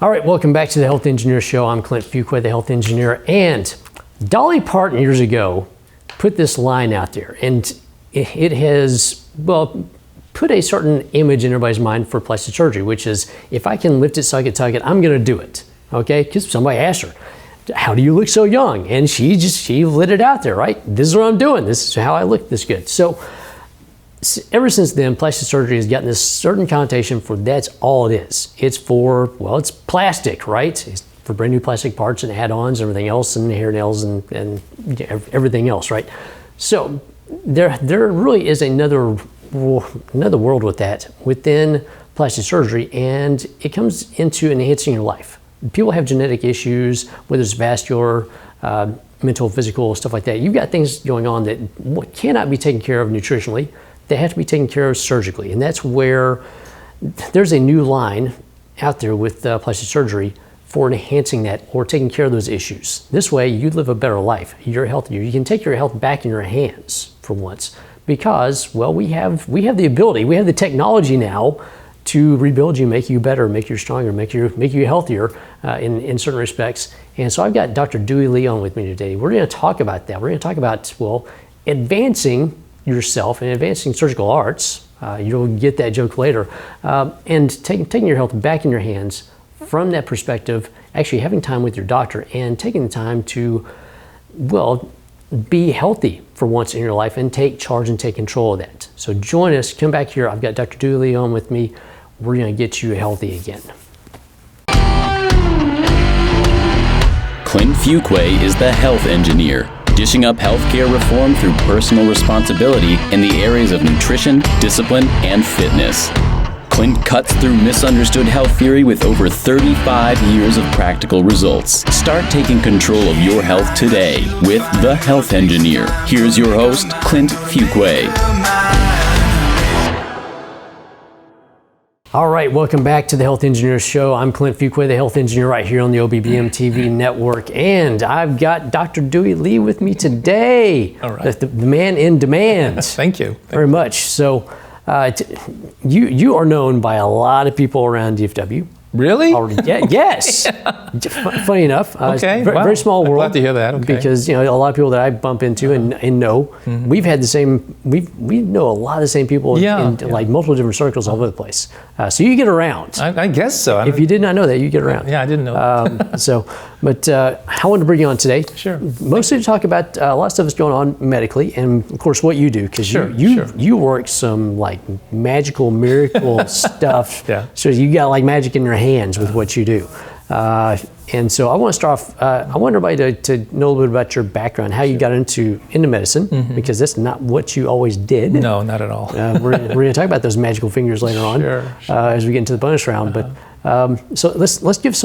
All right, welcome back to the Health Engineer Show. I'm Clint Fuqua, the Health Engineer, and Dolly Parton years ago put this line out there, and it has, well, put a certain image in everybody's mind for plastic surgery, which is, if I can lift it, suck it, tug it, I'm gonna do it, okay? Because somebody asked her, how do you look so young? And she lit it out there, right? This is what I'm doing. This is how I look this good. So ever since then, plastic surgery has gotten this certain connotation for that's all it is. It's for, well, it's plastic, right? It's for brand new plastic parts and add-ons, everything else, and hair nails and everything else, right? So there really is another world with that within plastic surgery, and it comes into enhancing your life. People have genetic issues, whether it's vascular, mental, physical, stuff like that. You've got things going on that cannot be taken care of nutritionally. They have to be taken care of surgically, and that's where there's a new line out there with plastic surgery for enhancing that or taking care of those issues. This way, you live a better life. You're healthier. You can take your health back in your hands for once, because, well, we have the ability, we have the technology now to rebuild you, make you better, make you stronger, make you healthier in certain respects. And so I've got Dr. Doohi Lee on with me today. We're going to talk about that. We're going to talk about, well, advancing yourself and advancing surgical arts. You'll get that joke later. And taking your health back in your hands from that perspective, actually having time with your doctor and taking the time to, well, be healthy for once in your life and take charge and take control of that. So join us, come back here. I've got Dr. Doohi Lee on with me. We're going to get you healthy again. Clint Fuqua is the Health Engineer, dishing up healthcare reform through personal responsibility in the areas of nutrition, discipline, and fitness. Clint cuts through misunderstood health theory with over 35 years of practical results. Start taking control of your health today with the Health Engineer. Here's your host, Clint Fuqua. All right, welcome back to the Health Engineer Show. I'm Clint Fuqua, the Health Engineer, right here on the OBBM TV network. And I've got Dr. Doohi Lee with me today. All right. The man in demand. Thank you. Very much. So you are known by a lot of people around DFW. Really? Yes. Funny enough. Okay. Very small world. I'm glad to hear that. Okay. Because a lot of people that I bump into and know, we've had the same. We know a lot of the same people in like multiple different circles all over the place. So you get around. I guess so. If you did not know that, you get around. Yeah, I didn't know. But I wanted to bring you on today. Sure. Mostly to talk about a lot of stuff that's going on medically, and of course what you do, because you work some like magical miracle stuff. Yeah. So you got like magic in your hands with what you do. And so I want to start off, I want everybody to know a little bit about your background, how you got into medicine, because that's not what you always did. No, not at all. We're going to talk about those magical fingers later on as we get into the bonus round. But so let's give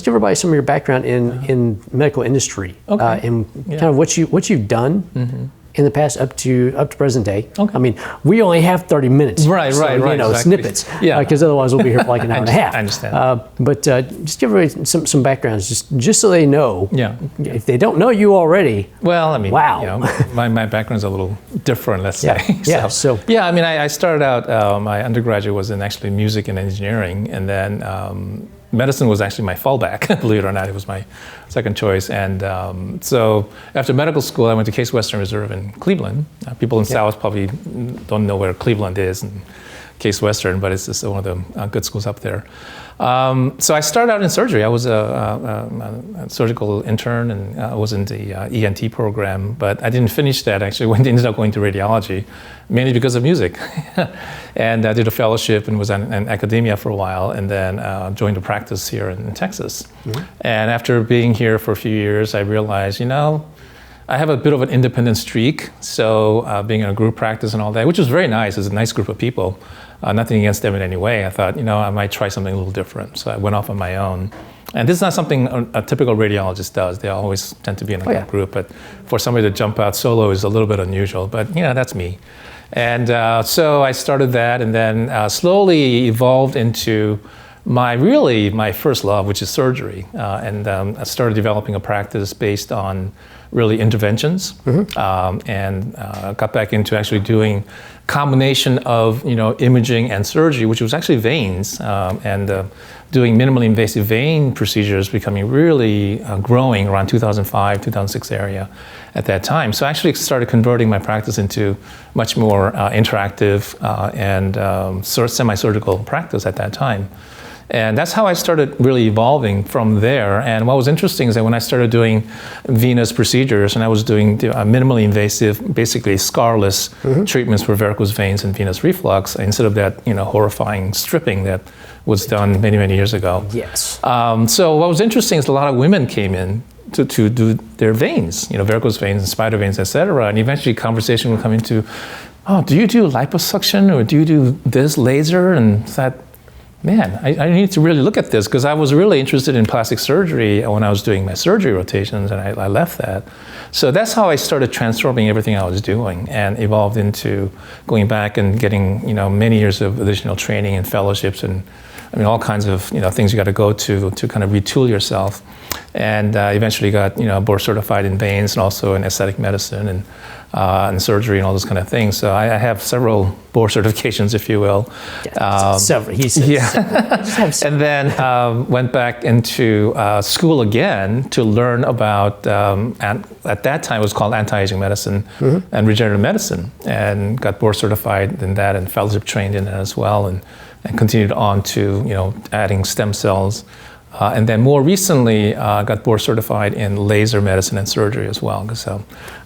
everybody some of your background in medical industry, and kind of what you've done in the past up to present day. Okay. I mean, we only have 30 minutes. Right. Exactly. Snippets. Yeah. Because otherwise we'll be here for like an hour and a half. I understand. But just give everybody some backgrounds, just so they know. Yeah. If they don't know you already. Well, I mean, wow. My background's a little different, let's say. Yeah. I mean, I started out. My undergraduate was in actually music and engineering, and then medicine was actually my fallback, believe it or not. It was my second choice. And so after medical school, I went to Case Western Reserve in Cleveland. People in South probably don't know where Cleveland is and Case Western, but it's just one of the good schools up there. So I started out in surgery. I was a surgical intern, and I was in the ENT program, but I didn't finish that. Actually, ended up going to radiology, mainly because of music. And I did a fellowship and was in academia for a while, and then joined a practice here in Texas. And after being here for a few years, I realized, I have a bit of an independent streak, so being in a group practice and all that, which was very nice. It's a nice group of people. Nothing against them in any way. I thought, I might try something a little different. So I went off on my own. And this is not something a typical radiologist does. They always tend to be in a group. But for somebody to jump out solo is a little bit unusual. But, that's me. And so I started that, and then slowly evolved into my first love, which is surgery. And I started developing a practice based on really interventions, and got back into actually doing combination of imaging and surgery, which was actually veins, and doing minimally invasive vein procedures becoming really growing around 2005, 2006 area at that time. So I actually started converting my practice into much more interactive and semi-surgical practice at that time. And that's how I started really evolving from there. And what was interesting is that when I started doing venous procedures, and I was doing minimally invasive, basically scarless treatments for varicose veins and venous reflux, instead of that horrifying stripping that was done many, many years ago. Yes. So what was interesting is a lot of women came in to do their veins, varicose veins and spider veins, et cetera. And eventually conversation would come into, oh, do you do liposuction or do you do this laser? And that, man, I need to really look at this, because I was really interested in plastic surgery when I was doing my surgery rotations, and I left that. So that's how I started transforming everything I was doing, and evolved into going back and getting many years of additional training and fellowships, and all kinds of things you got to go to kind of retool yourself, and eventually got board certified in veins and also in aesthetic medicine and surgery and all those kind of things. So I have several board certifications, if you will. Several, he says. Yeah. And then went back into school again to learn about, at that time it was called anti-aging medicine and regenerative medicine, and got board certified in that and fellowship trained in that as well, and continued on to adding stem cells. And then more recently, got board certified in laser medicine and surgery as well. So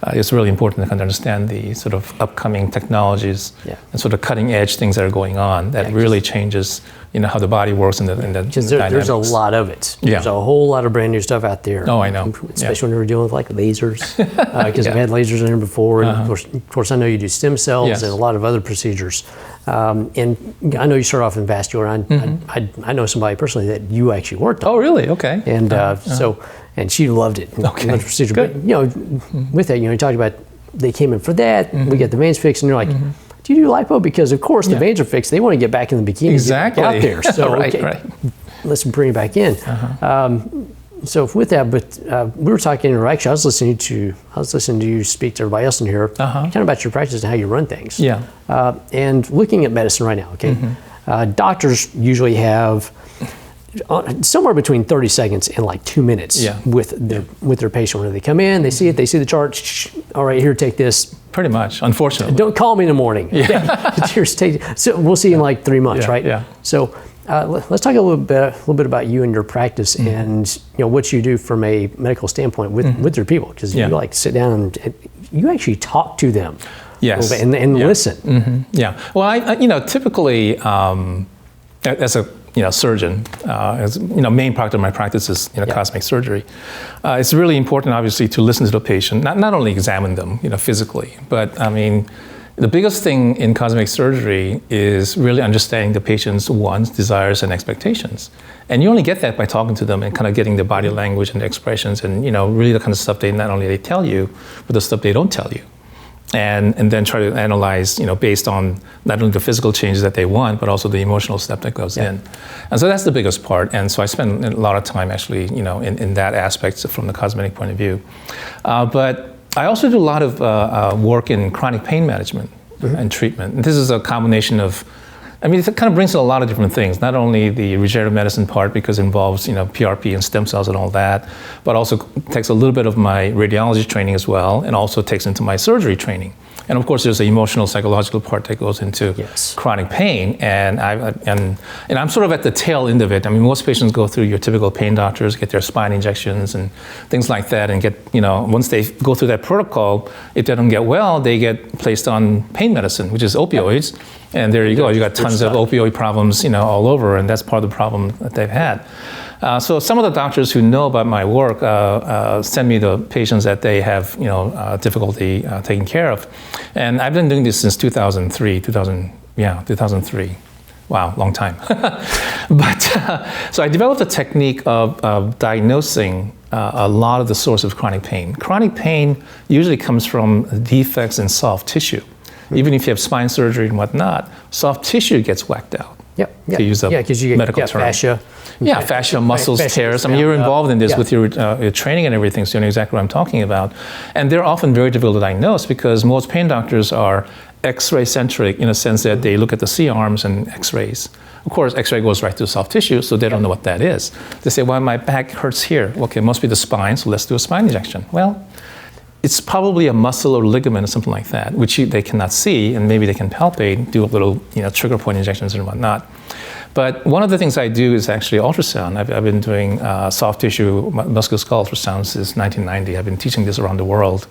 it's really important to kind of understand the sort of upcoming technologies and sort of cutting edge things that are going on that really changes how the body works in the Because there's a lot of it. There's a whole lot of brand new stuff out there. Oh, I know. Especially when we're dealing with like lasers, because I've had lasers in there before. And of course, I know you do stem cells and a lot of other procedures. And I know you start off in vascular. I know somebody personally that you actually worked on. Oh, really? Okay. And and she loved it. Okay. Loved the procedure. Good. But with that, you talked about they came in for that. We get the veins fixed, and you're like, do you do lipo? Because of course the veins are fixed. They want to get back in the bikini. Exactly. Get out there. So right. Let's bring it back in. So with that, but we were talking in actually, I was listening to you speak to everybody else in here, kind of about your practice and how you run things. Yeah. And looking at medicine right now, okay, doctors usually have somewhere between 30 seconds and like 2 minutes with their patient. When they come in, they see it, they see the chart. All right, here, take this. Pretty much, unfortunately. Don't call me in the morning. Here's take. So we'll see you in like 3 months, right? Yeah. So let's talk a little bit about you and your practice and what you do from a medical standpoint with your people, because you like sit down and you actually talk to them. Yes. And listen. Yeah. Well, I typically as a surgeon, as main part of my practice is cosmetic surgery. It's really important, obviously, to listen to the patient, not only examine them, physically, but the biggest thing in cosmetic surgery is really understanding the patient's wants, desires, and expectations. And you only get that by talking to them and kind of getting the body language and the expressions and really the kind of stuff not only they tell you, but the stuff they don't tell you. And then try to analyze, based on not only the physical changes that they want, but also the emotional step that goes in. And so that's the biggest part. And so I spend a lot of time actually, in that aspect from the cosmetic point of view. But I also do a lot of work in chronic pain management and treatment. And this is a combination of, it kind of brings in a lot of different things, not only the regenerative medicine part, because it involves, PRP and stem cells and all that, but also takes a little bit of my radiology training as well, and also takes into my surgery training. And of course, there's the emotional, psychological part that goes into chronic pain. And I'm sort of at the tail end of it. Most patients go through your typical pain doctors, get their spine injections and things like that, and get, once they go through that protocol, if they don't get well, they get placed on pain medicine, which is opioids. And there you go. You got tons of opioid problems, all over, and that's part of the problem that they've had. So some of the doctors who know about my work send me the patients that they have, difficulty taking care of. And I've been doing this since 2003. Wow, long time. But so I developed a technique of diagnosing a lot of the source of chronic pain. Chronic pain usually comes from defects in soft tissue. Even if you have spine surgery and whatnot, soft tissue gets whacked out. to use a because you medical get term. fascia. Yeah, fascia, muscles, tears. I mean, you're involved in this with your training and everything, so you know exactly what I'm talking about. And they're often very difficult to diagnose because most pain doctors are X-ray centric in a sense that they look at the C-arms and X-rays. Of course, X-ray goes right to soft tissue, so they don't know what that is. They say, well, my back hurts here. Okay, it must be the spine, so let's do a spine injection. Well, it's probably a muscle or ligament or something like that, which they cannot see, and maybe they can palpate, do a little trigger point injections and whatnot. But one of the things I do is actually ultrasound. I've been doing soft tissue musculoskeletal ultrasound since 1990. I've been teaching this around the world,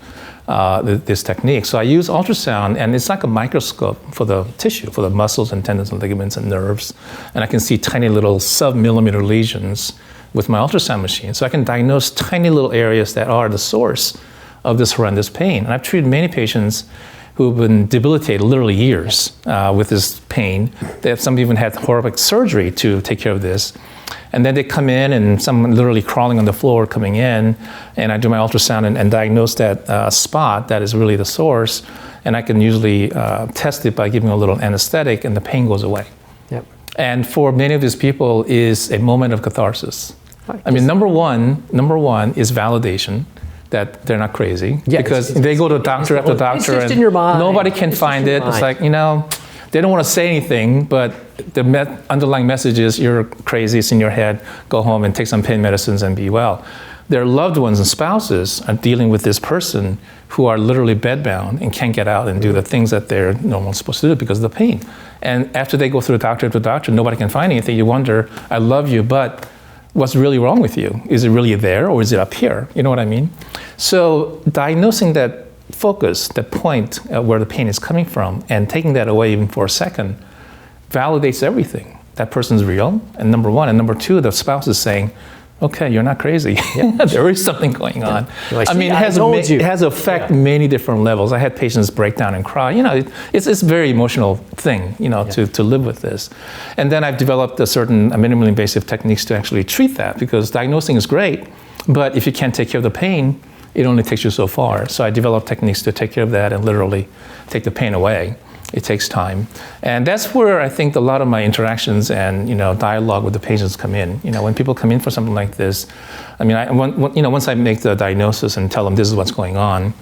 this technique. So I use ultrasound, and it's like a microscope for the tissue, for the muscles and tendons and ligaments and nerves. And I can see tiny little sub-millimeter lesions with my ultrasound machine. So I can diagnose tiny little areas that are the source of this horrendous pain. And I've treated many patients who've been debilitated literally years with this pain. Some even had horrific surgery to take care of this. And then they come in, and someone literally crawling on the floor coming in, and I do my ultrasound and diagnose that spot that is really the source. And I can usually test it by giving a little anesthetic, and the pain goes away. Yep. And for many of these people is a moment of catharsis. Right. I mean, number one is validation that they're not crazy, because they go to doctor after doctor and nobody can find it. It's like, they don't want to say anything, but the underlying message is you're crazy, it's in your head, go home and take some pain medicines and be well. Their loved ones and spouses are dealing with this person who are literally bedbound and can't get out and do the things that they're normally supposed to do because of the pain. And after they go through doctor after doctor, nobody can find anything. You wonder, I love you, but what's really wrong with you? Is it really there, or is it up here? You know what I mean? So diagnosing that focus, that point where the pain is coming from, and taking that away even for a second, validates everything. That person's real, and number one. And number two, the spouse is saying, okay, you're not crazy. There is something going on. Like, I mean, it has effect many different levels. I had patients break down and cry. It's a very emotional thing, to live with this. And then I've developed a certain minimally invasive techniques to actually treat that, because diagnosing is great, but if you can't take care of the pain, it only takes you so far. So I developed techniques to take care of that and literally take the pain away. It takes time. And that's where I think a lot of my interactions and dialogue with the patients come in. When people come in for something like this, I mean, once I make the diagnosis and tell them this is what's going on,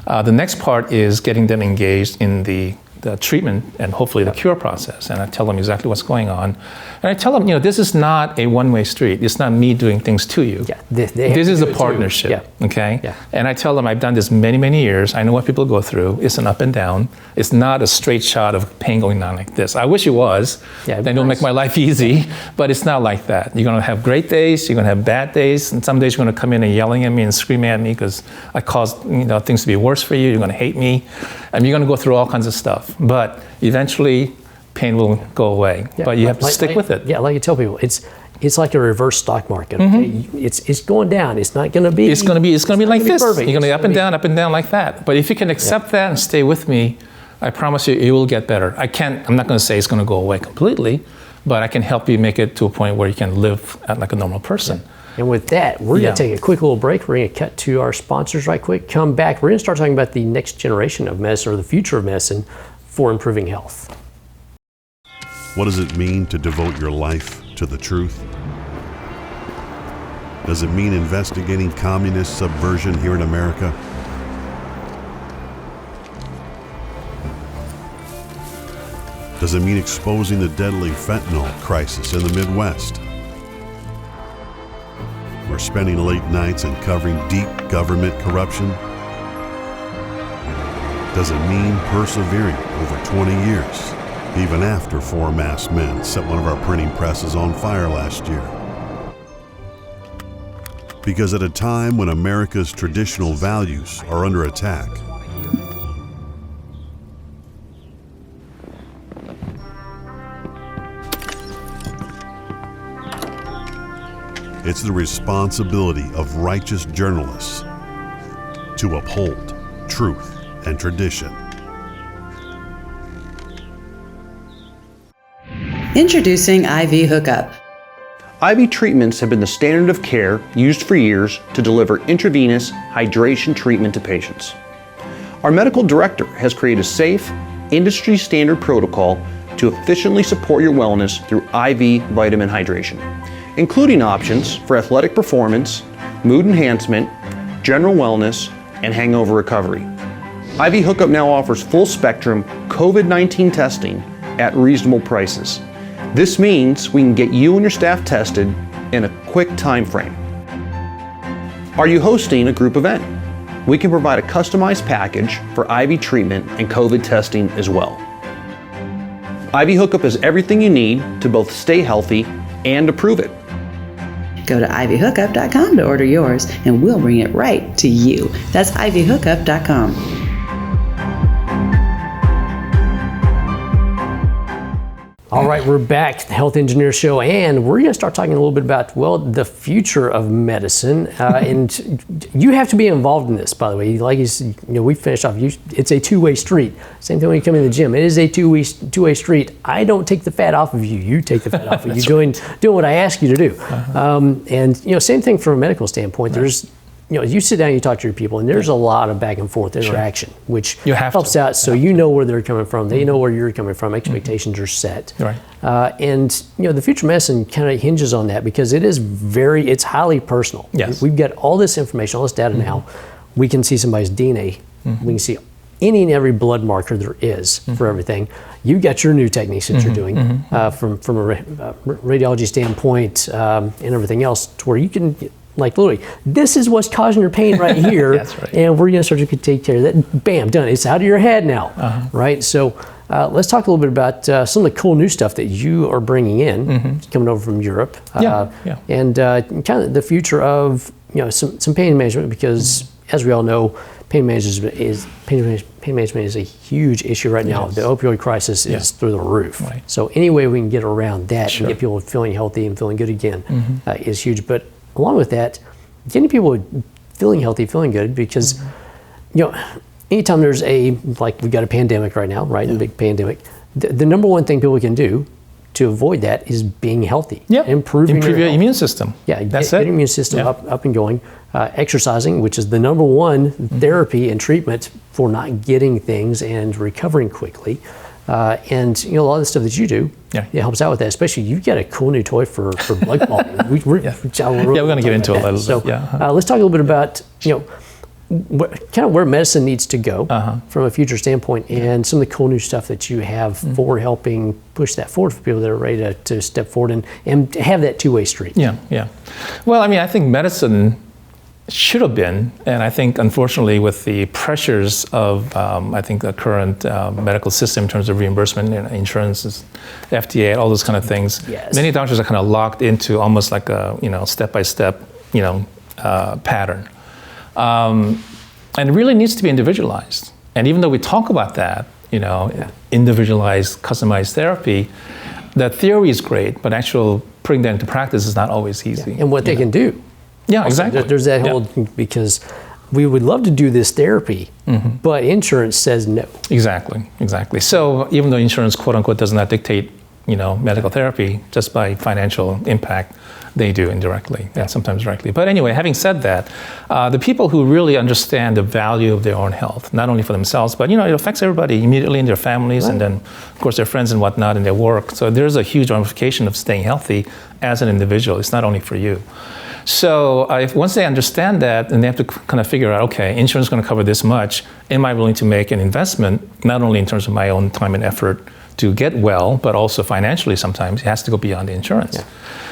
the next part is getting them engaged in the treatment and hopefully the cure process. And I tell them exactly what's going on. And I tell them, this is not a one-way street. It's not me doing things to you. This is a partnership, okay? Yeah. And I tell them I've done this many, many years. I know what people go through. It's an up and down. It's not a straight shot of pain going down like this. I wish it was. Then it'll make my life easy, but it's not like that. You're gonna have great days, you're gonna have bad days, and some days you're gonna come in and yelling at me and screaming at me because I caused things to be worse for you. You're gonna hate me. And you're gonna go through all kinds of stuff. But eventually, pain will go away. But you have to stick with it. Yeah, like you tell people, it's like a reverse stock market. Okay? It's going down. It's not going to be. It's going to be like this. Perfect. You're going to be up and down like that. But if you can accept that and stay with me, I promise you, it will get better. I'm not going to say it's going to go away completely, but I can help you make it to a point where you can live like a normal person. Yeah. And with that, we're going to take a quick little break. We're going to cut to our sponsors right quick. Come back. We're going to start talking about the next generation of medicine, or the future of medicine, for improving health. What does it mean to devote your life to the truth? Does it mean investigating communist subversion here in America? Does it mean exposing the deadly fentanyl crisis in the Midwest? Or spending late nights and covering deep government corruption? Does it mean persevering over 20 years, even after 4 masked men set one of our printing presses on fire last year? Because at a time when America's traditional values are under attack, it's the responsibility of righteous journalists to uphold truth and tradition. Introducing IV Hookup. IV treatments have been the standard of care used for years to deliver intravenous hydration treatment to patients. Our medical director has created a safe, industry-standard protocol to to efficiently support your wellness through IV vitamin hydration, including options for athletic performance, mood enhancement, general wellness, and hangover recovery. IV Hookup now offers full spectrum COVID-19 testing at reasonable prices. This means we can get you and your staff tested in a quick time frame. Are you hosting a group event? We can provide a customized package for IV treatment and COVID testing as well. IV Hookup is everything you need to both stay healthy and to prove it. Go to ivhookup.com to order yours, and we'll bring it right to you. That's ivhookup.com. All right, we're back to the Health Engineer Show, and we're going to start talking a little bit about, well, the future of medicine. And you have to be involved in this, by the way. Like we finished off, it's a two-way street. Same thing when you come in the gym. It is a two-way street. I don't take the fat off of you. You take the fat off of you, doing what I ask you to do. And same thing from a medical standpoint. There's you sit down and you talk to your people, and there's a lot of back and forth interaction, which helps out. So you know where they're coming from, they know where you're coming from. Expectations are set, right? And the future of medicine kind of hinges on that, because it's highly personal. Yes. We've got all this information, all this data now. We can see somebody's DNA. We can see any and every blood marker there is for everything. You got your new techniques that you're doing from a radiology standpoint and everything else, to where you can. Like literally, this is what's causing your pain right here, That's right. And we're going to start to take care of that. Bam, done. It's out of your head now, right? So let's talk a little bit about some of the cool new stuff that you are bringing in, coming over from Europe, and kind of the future of some pain management, because as we all know, pain management is a huge issue right now. The opioid crisis is through the roof. Right. So any way we can get around that and get people feeling healthy and feeling good again is huge. But along with that, getting people feeling healthy, feeling good, because anytime there's we've got a pandemic right now, right? A big pandemic. The number one thing people can do to avoid that is being healthy. Improve your immune system. Get your immune system up and going. Exercising, which is the number one therapy and treatment for not getting things and recovering quickly. And a lot of the stuff that you do, it helps out with that. Especially, you've got a cool new toy for blood quality. We're going to get into it a little bit. Let's talk a little bit about kind of where medicine needs to go from a future standpoint, and some of the cool new stuff that you have for helping push that forward for people that are ready to step forward and have that two-way street. Well, I think medicine should have been, and I think unfortunately with the pressures of the current medical system in terms of reimbursement and insurance, FDA, all those kind of things, many doctors are kind of locked into almost like a step-by-step pattern, and it really needs to be individualized. And even though we talk about that, individualized, customized therapy, the theory is great, but actual putting that into practice is not always easy. And what they can do. Yeah, exactly. There's that whole, because we would love to do this therapy, but insurance says no. Exactly. So even though insurance, quote unquote, does not dictate, medical therapy, just by financial impact, they do indirectly and sometimes directly. But anyway, having said that, the people who really understand the value of their own health, not only for themselves, but it affects everybody immediately in their families, and then of course their friends and whatnot in their work. So there's a huge ramification of staying healthy as an individual. It's not only for you. So once they understand that, and they have to kind of figure out, okay, insurance is going to cover this much. Am I willing to make an investment, not only in terms of my own time and effort to get well, but also financially sometimes it has to go beyond the insurance.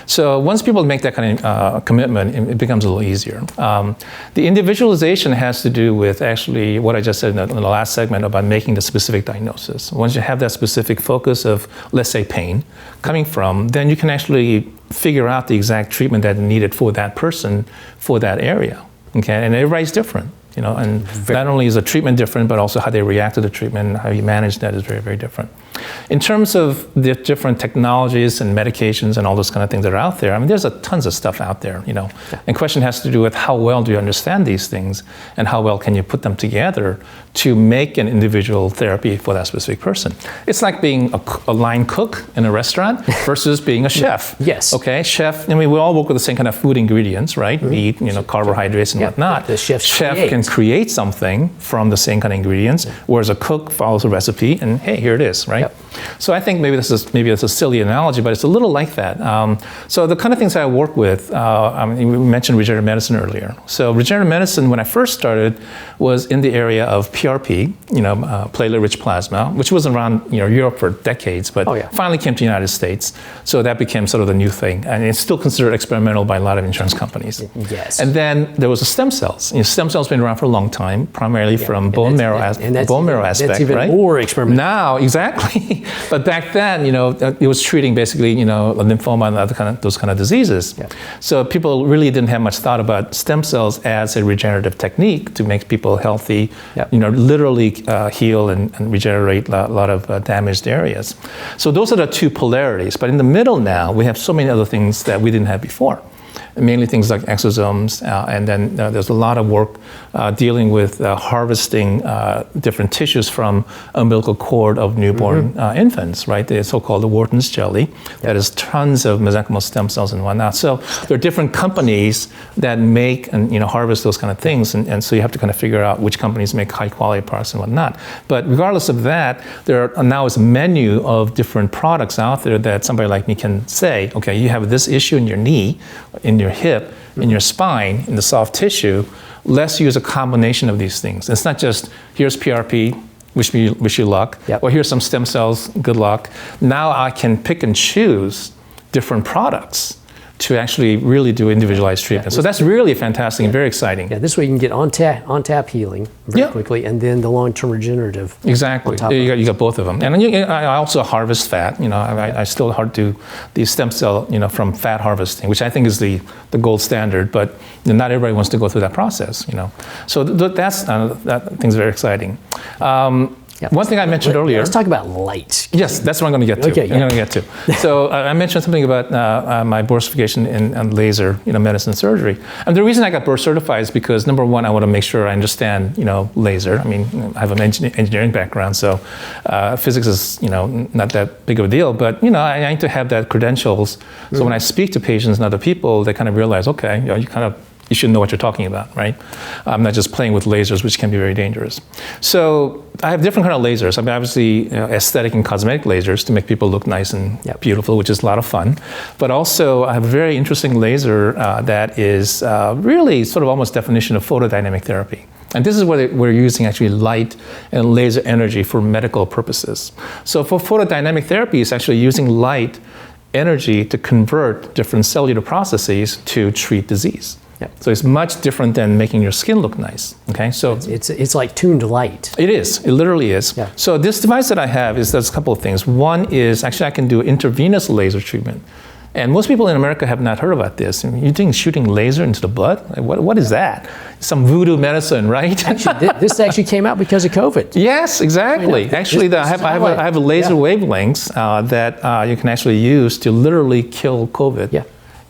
So once people make that kind of commitment, it becomes a little easier. The individualization has to do with actually what I just said in the last segment about making the specific diagnosis. Once you have that specific focus of, let's say, pain coming from, then you can actually figure out the exact treatment that's needed for that person, for that area. Okay, and everybody's different. And not only is the treatment different, but also how they react to the treatment and how you manage that is very, very different. In terms of the different technologies and medications and all those kind of things that are out there, there's tons of stuff out there, And question has to do with how well do you understand these things, and how well can you put them together to make an individual therapy for that specific person. It's like being a line cook in a restaurant versus being a chef. Yes. Okay, chef, we all work with the same kind of food ingredients, right? Meat, carbohydrates and whatnot. The chef can create something from the same kind of ingredients, whereas a cook follows a recipe and hey, here it is, right? So I think maybe this is a silly analogy, but it's a little like that. So the kind of things I work with, we mentioned regenerative medicine earlier. So regenerative medicine, when I first started, was in the area of PRP, platelet-rich plasma, which was around Europe for decades, but finally came to the United States. So that became sort of the new thing, and it's still considered experimental by a lot of insurance companies. Yes. And then there was the stem cells. Stem cells been around for a long time, primarily from bone marrow aspect, that's even right? more experimental. Now, exactly. But back then, it was treating basically, lymphoma and those kind of diseases. Yeah. So people really didn't have much thought about stem cells as a regenerative technique to make people healthy, literally heal and regenerate a lot of damaged areas. So those are the two polarities. But in the middle now, we have so many other things that we didn't have before. Mainly things like exosomes, and then there's a lot of work dealing with harvesting different tissues from umbilical cord of newborn infants, right? The so-called Wharton's jelly that has tons of mesenchymal stem cells and whatnot. So there are different companies that make and harvest those kind of things, and so you have to kind of figure out which companies make high-quality products and whatnot. But regardless of that, there are now is a menu of different products out there that somebody like me can say, okay, you have this issue in your knee, in your hip, in your spine, in the soft tissue, let's use a combination of these things. It's not just, here's PRP, wish you luck, or here's some stem cells, good luck. Now I can pick and choose different products to actually really do individualized treatment. So that's really fantastic and very exciting. Yeah, this way you can get on-tap healing very quickly, and then the long-term regenerative. Exactly. You got both of them. And I also harvest fat. I still do the stem cell, from fat harvesting, which I think is the gold standard. But not everybody wants to go through that process. So that thing's very exciting. One thing I mentioned earlier. Let's talk about light. Yes, that's what I'm going to get to. Okay, I'm going to get to. So I mentioned something about my board certification in laser, medicine surgery. And the reason I got board certified is because, number one, I want to make sure I understand, laser. I mean, I have an engineering background, so physics is, not that big of a deal. But I need to have that credentials. So when I speak to patients and other people, they kind of realize, okay, you should know what you're talking about, right? I'm not just playing with lasers, which can be very dangerous. So I have different kind of lasers. I mean, obviously, aesthetic and cosmetic lasers to make people look nice and beautiful, which is a lot of fun. But also, I have a very interesting laser that is really sort of almost definition of photodynamic therapy. And this is where we're using actually light and laser energy for medical purposes. So for photodynamic therapy, it's actually using light energy to convert different cellular processes to treat disease. So it's much different than making your skin look nice. Okay, so it's like tuned light. It is. It literally is. Yeah. So this device that I have does a couple of things. One is actually I can do intravenous laser treatment, and most people in America have not heard about this. I mean, you think shooting laser into the blood? What is that? Some voodoo medicine, right? Actually, this actually came out because of COVID. Yes, exactly. Actually, I have a laser wavelengths that you can actually use to literally kill COVID. Yeah.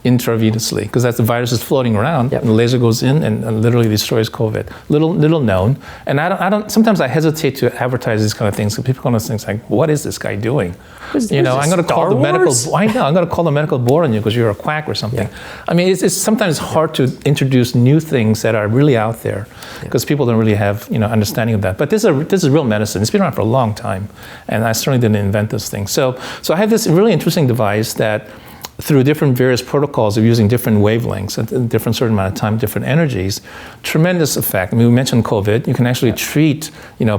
Intravenously, because that's the virus is floating around, and the laser goes in and literally destroys COVID. Little known, and I don't. Sometimes I hesitate to advertise these kind of things, so people are going to think like, "What is this guy doing?" I'm going to call the medical. I know. I'm going to call the medical board on you because you're a quack or something. Yeah. I mean, it's sometimes hard to introduce new things that are really out there because people don't really have understanding of that. But this is real medicine. It's been around for a long time, and I certainly didn't invent this thing. So I have this really interesting device that, through different various protocols of using different wavelengths at a different certain amount of time, different energies, tremendous effect. I mean, we mentioned COVID. You can actually treat,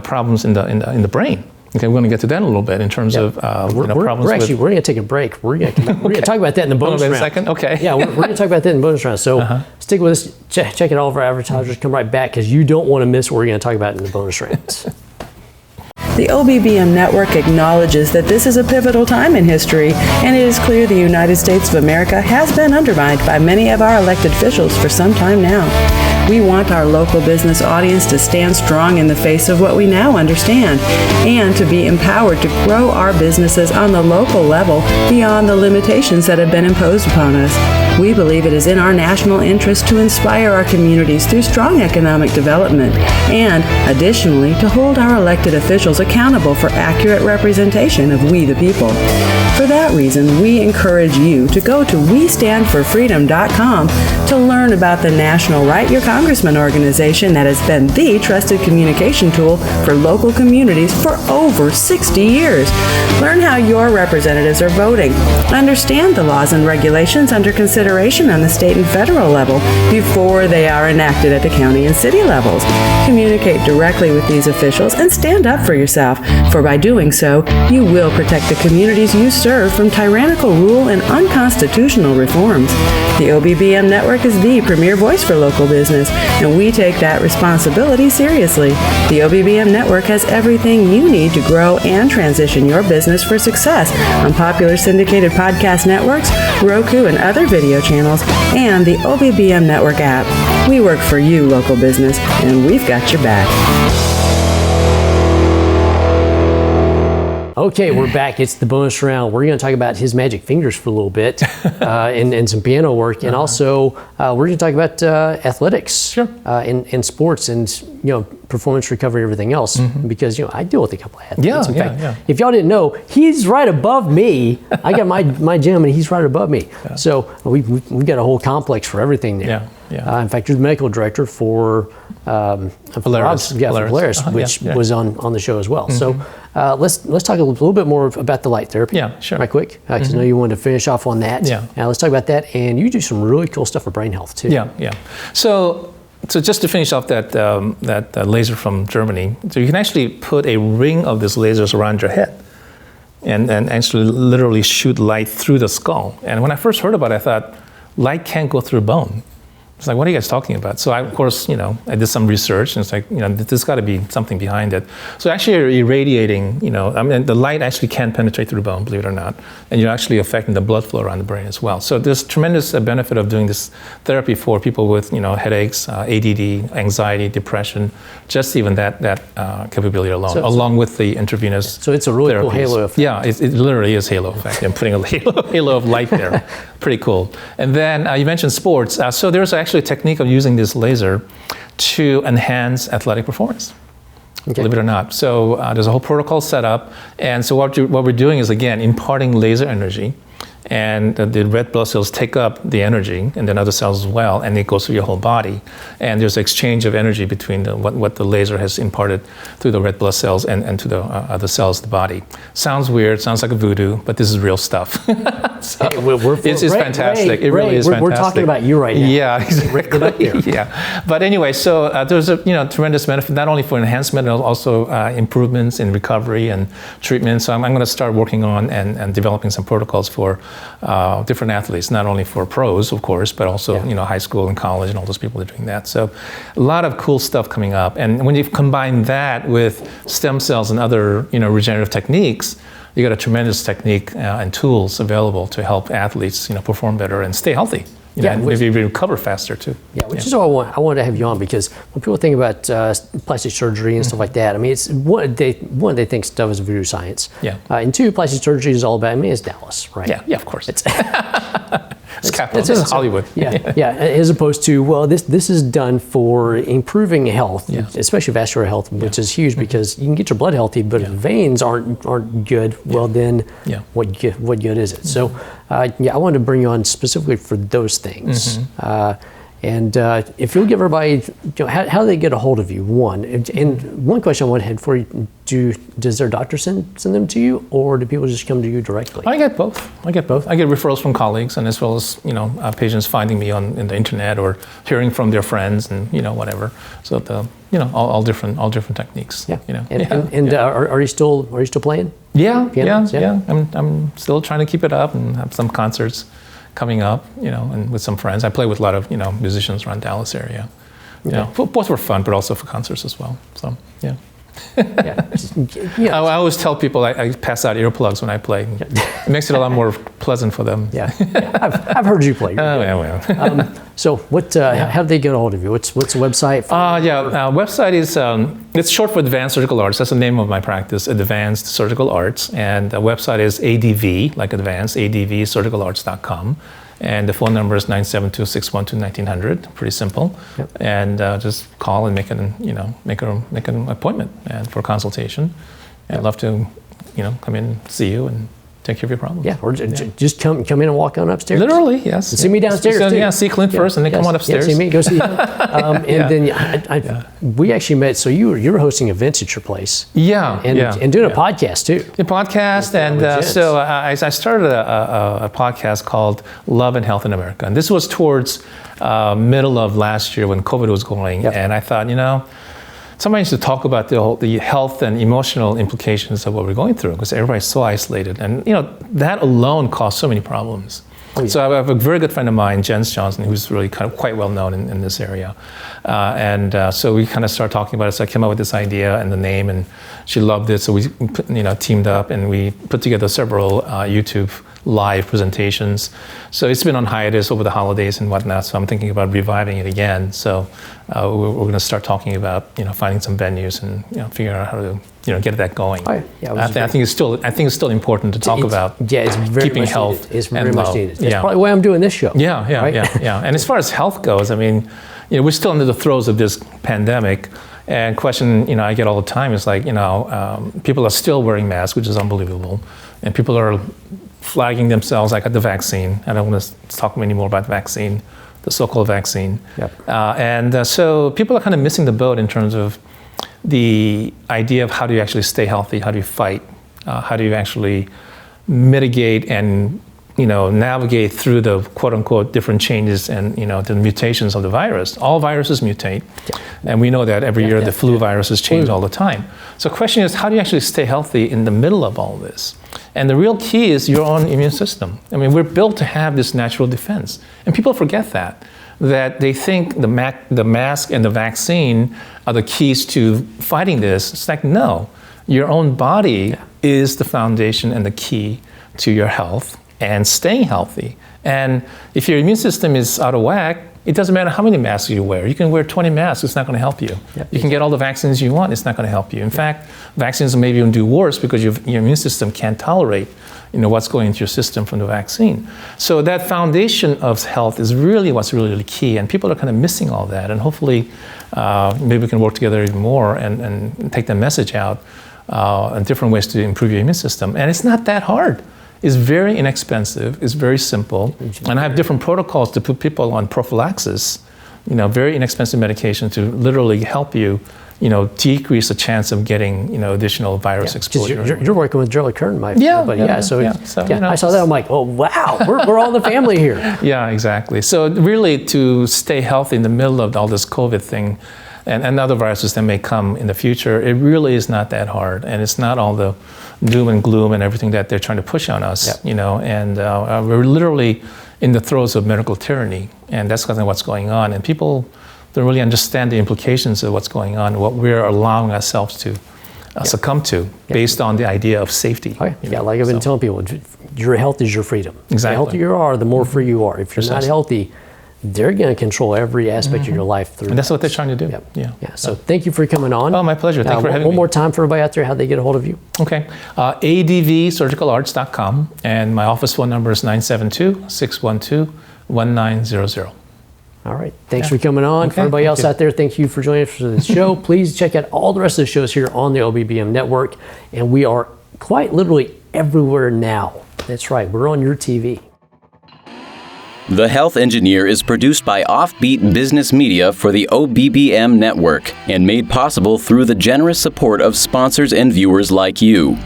problems in the brain. Okay, we're going to get to that in a little bit in terms of problems. We're going to take a break. We're going to talk about that in the bonus round. A second, okay. Yeah, we're going to talk about that in the bonus round. So stick with us. Check it all of our advertisers. Come right back because you don't want to miss what we're going to talk about in the bonus rounds. The OBBM network acknowledges that this is a pivotal time in history, and it is clear the United States of America has been undermined by many of our elected officials for some time now. We want our local business audience to stand strong in the face of what we now understand, and to be empowered to grow our businesses on the local level beyond the limitations that have been imposed upon us. We believe it is in our national interest to inspire our communities through strong economic development and, additionally, to hold our elected officials accountable for accurate representation of we the people. For that reason, we encourage you to go to WeStandForFreedom.com to learn about the National Write Your Congressman organization that has been the trusted communication tool for local communities for over 60 years. Learn how your representatives are voting. Understand the laws and regulations under consideration on the state and federal level before they are enacted at the county and city levels. Communicate directly with these officials and stand up for yourself, for by doing so, you will protect the communities you serve from tyrannical rule and unconstitutional reforms. The OBBM Network is the premier voice for local business, and we take that responsibility seriously. The OBBM Network has everything you need to grow and transition your business for success on popular syndicated podcast networks, Roku and other video channels, and the OBBM Network app. We work for you, local business, and we've got your back. Okay, we're back. It's the bonus round. We're going to talk about his magic fingers for a little bit and some piano work. And also, we're going to talk about athletics and sports and, performance recovery, everything else. Because, I deal with a couple of athletes. In fact, if y'all didn't know, he's right above me. I got my gym and he's right above me. So we've got a whole complex for everything there. In fact, you're the medical director for Polaris, which was on the show as well. So let's talk a little bit more about the light therapy. Right quick, because I know you wanted to finish off on that. Now let's talk about that. And you do some really cool stuff for brain health too. So just to finish off that laser from Germany, so you can actually put a ring of these lasers around your head and actually literally shoot light through the skull. And when I first heard about it, I thought, light can't go through bone. It's like, what are you guys talking about? So I, of course, I did some research, and it's like, there's got to be something behind it. So actually you're irradiating, the light actually can penetrate through bone, believe it or not, and you're actually affecting the blood flow around the brain as well. So there's tremendous benefit of doing this therapy for people with, headaches, ADD, anxiety, depression, just even that capability alone, along with the intravenous. So it's a really cool halo effect. Yeah, it literally is halo effect. I'm putting a halo of light there. Pretty cool. And then you mentioned sports. So there's actually a technique of using this laser to enhance athletic performance. Believe it or not. So there's a whole protocol set up. And so what we're doing is, again, imparting laser energy. And the red blood cells take up the energy, and then other cells as well, and it goes through your whole body. And there's exchange of energy between what the laser has imparted through the red blood cells and to the other cells of the body. Sounds weird, sounds like a voodoo, but this is real stuff. So it's fantastic. It really is fantastic. We're talking about you right now. Yeah, exactly. Yeah. But anyway, so there's a tremendous benefit, not only for enhancement, but also improvements in recovery and treatment. So I'm going to start working on and developing some protocols for different athletes, not only for pros, of course, but also high school and college and all those people that are doing that. So a lot of cool stuff coming up. And when you combine that with stem cells and other regenerative techniques, you got a tremendous technique and tools available to help athletes perform better and stay healthy. And maybe recover faster too. Which is why I wanted to have you on, because when people think about plastic surgery and stuff like that, I mean, it's one, they think stuff is voodoo science. And two, plastic surgery is all about, it's Dallas, right? Yeah, of course. It's capital. It's Hollywood. As opposed to, this is done for improving health, especially vascular health, which is huge because you can get your blood healthy, but if veins aren't good, well then, what good is it? So, I wanted to bring you on specifically for those things. And if you'll give everybody, how do they get a hold of you? One, and one question I want to head for you: does their doctor send them to you, or do people just come to you directly? I get both. I get referrals from colleagues, and as well as patients finding me on the internet or hearing from their friends, and whatever. So all different techniques. Are you still playing? Yeah. I'm still trying to keep it up and have some concerts coming up, and with some friends. I play with a lot of, musicians around Dallas area. Both for fun, but also for concerts as well. So, I always tell people I pass out earplugs when I play. It makes it a lot more pleasant for them. I've heard you play. So how do they get a hold of you? What's the website? Website is, it's short for Advanced Surgical Arts. That's the name of my practice, Advanced Surgical Arts. And the website is ADV, like advanced, advsurgicalarts.com. And the phone number is 972-612-1900. Pretty simple. Yep. And just call and make an appointment and for consultation. I'd love to, come in and see you and take care of your problems. Yeah, or just come in and walk on upstairs. Literally, yes. And see me downstairs too. Yeah, see Clint first, and then come on upstairs. Yeah, see me, go see him. And then we actually met. So you were hosting events at your place. Yeah, and doing a podcast too. A podcast, and so I started a podcast called Love and Health in America, and this was towards middle of last year when COVID was going, and I thought, somebody needs to talk about the health and emotional implications of what we're going through, because everybody's so isolated, and that alone caused so many problems. Oh, yeah. So I have a very good friend of mine, Jens Johnson, who's really kind of quite well known in this area, and so we kind of started talking about it. So I came up with this idea and the name, and she loved it. So we teamed up and we put together several YouTube live presentations. So it's been on hiatus over the holidays and whatnot, so I'm thinking about reviving it again. So we're going to start talking about finding some venues and figuring out how to get that going. Oh, yeah, I think it's still important to talk about it's very keeping much health needed. It's very much needed. That's yeah. probably why I'm doing this show. Yeah. And as far as health goes, I mean, we're still under the throes of this pandemic. And question I get all the time is like, people are still wearing masks, which is unbelievable, and people are flagging themselves. I got the vaccine. I don't want to talk anymore about the vaccine, the so-called vaccine. Yep. And so people are kind of missing the boat in terms of the idea of how do you actually stay healthy, how do you fight, how do you actually mitigate and navigate through the quote-unquote different changes and the mutations of the virus. All viruses mutate, and we know that every year the flu viruses change all the time. So the question is, how do you actually stay healthy in the middle of all this? And the real key is your own immune system. I mean, we're built to have this natural defense, and people forget that they think the mask and the vaccine are the keys to fighting this. It's like, no, your own body is the foundation and the key to your health and staying healthy. And if your immune system is out of whack, it doesn't matter how many masks you wear. You can wear 20 masks, it's not going to help you. You can get all the vaccines you want, it's not going to help you. In fact, vaccines maybe even do worse because your immune system can't tolerate what's going into your system from the vaccine. So that foundation of health is really what's really key, and people are kind of missing all that. And hopefully, maybe we can work together even more and take the message out and different ways to improve your immune system. And it's not that hard. It's very inexpensive, it's very simple, and I have different protocols to put people on prophylaxis, very inexpensive medication to literally help you, decrease the chance of getting, additional virus exposure. You're working with Gerald Kern, my buddy. I saw that. I'm like, oh wow, we're all in the family here. Yeah, exactly. So really, to stay healthy in the middle of all this COVID thing, and other viruses that may come in the future, it really is not that hard, and it's not all the doom and gloom and everything that they're trying to push on us, and we're literally in the throes of medical tyranny, and that's kind of what's going on, and people don't really understand the implications of what's going on, what we're allowing ourselves to succumb to based on the idea of safety. Like I've been telling people, your health is your freedom. Exactly. The healthier you are, the more free you are. If you're not healthy, they're going to control every aspect of your life through. And that's what they're trying to do. So thank you for coming on. Oh, my pleasure. Thanks for having me. One more time for everybody out there, how they get a hold of you. Okay. advsurgicalarts.com, and my office phone number is 972-612-1900. All right. Thanks for coming on. For everybody else out there, thank you for joining us for this show. Please check out all the rest of the shows here on the OBBM network. And we are quite literally everywhere now. That's right. We're on your TV. The Health Engineer is produced by Offbeat Business Media for the OBBM network and made possible through the generous support of sponsors and viewers like you.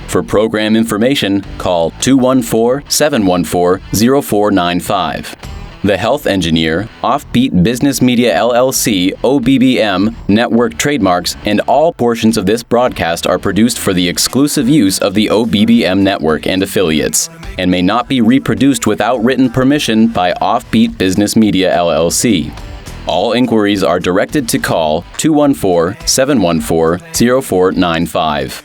For program information, call 214-714-0495. The Health Engineer, Offbeat Business Media LLC, OBBM, network trademarks, and all portions of this broadcast are produced for the exclusive use of the OBBM network and affiliates, and may not be reproduced without written permission by Offbeat Business Media LLC. All inquiries are directed to call 214-714-0495.